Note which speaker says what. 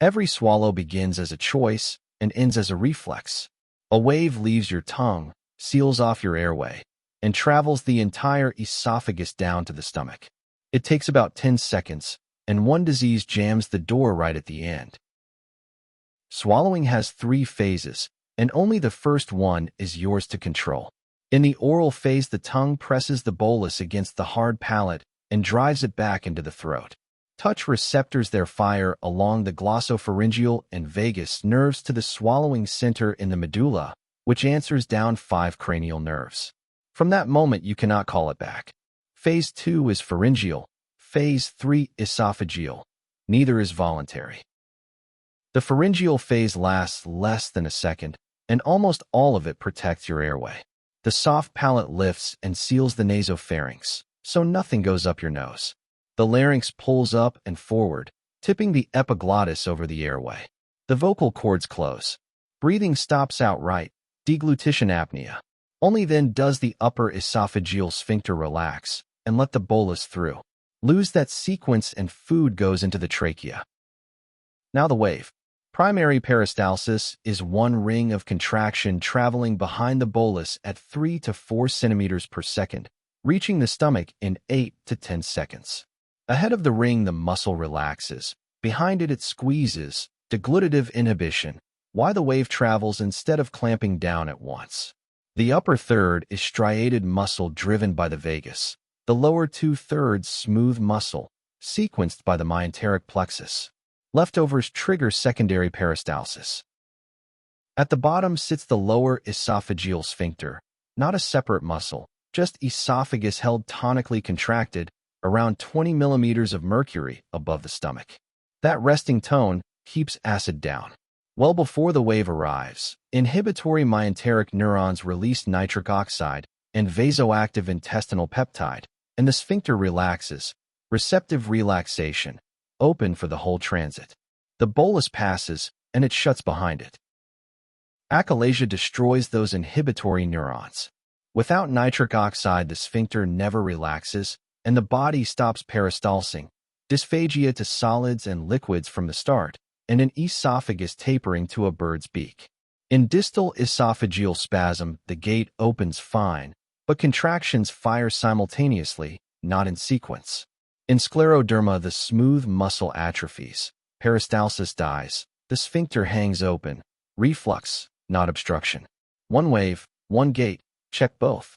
Speaker 1: Every swallow begins as a choice and ends as a reflex. A wave leaves your tongue, seals off your airway, and travels the entire esophagus down to the stomach. It takes about 10 seconds, and one disease jams the door right at the end. Swallowing has 3 phases, and only the first one is yours to control. In the oral phase, the tongue presses the bolus against the hard palate and drives it back into the throat. Touch receptors there fire along the glossopharyngeal and vagus nerves to the swallowing center in the medulla, which answers down 5 cranial nerves. From that moment, you cannot call it back. Phase 2 is pharyngeal. Phase 3 esophageal. Neither is voluntary. The pharyngeal phase lasts less than a second, and almost all of it protects your airway. The soft palate lifts and seals the nasopharynx, so nothing goes up your nose. The larynx pulls up and forward, tipping the epiglottis over the airway. The vocal cords close. Breathing stops outright, deglutition apnea. Only then does the upper esophageal sphincter relax and let the bolus through. Lose that sequence and food goes into the trachea. Now the wave. Primary peristalsis is one ring of contraction traveling behind the bolus at 3 to 4 centimeters per second, reaching the stomach in 8 to 10 seconds. Ahead of the ring, the muscle relaxes. Behind it, it squeezes, deglutitive inhibition, why the wave travels instead of clamping down at once. The upper third is striated muscle driven by the vagus. The lower 2/3 smooth muscle, sequenced by the myenteric plexus. Leftovers trigger secondary peristalsis. At the bottom sits the lower esophageal sphincter, not a separate muscle, just esophagus held tonically contracted, around 20 millimeters of mercury above the stomach. That resting tone keeps acid down. Well before the wave arrives, inhibitory myenteric neurons release nitric oxide and vasoactive intestinal peptide, and the sphincter relaxes, receptive relaxation, open for the whole transit. The bolus passes, and it shuts behind it. Achalasia destroys those inhibitory neurons. Without nitric oxide, the sphincter never relaxes, and the body stops peristalsing, dysphagia to solids and liquids from the start, and an esophagus tapering to a bird's beak. In distal esophageal spasm, the gate opens fine, but contractions fire simultaneously, not in sequence. In scleroderma, the smooth muscle atrophies, peristalsis dies, the sphincter hangs open, reflux, not obstruction. One wave, one gate, check both.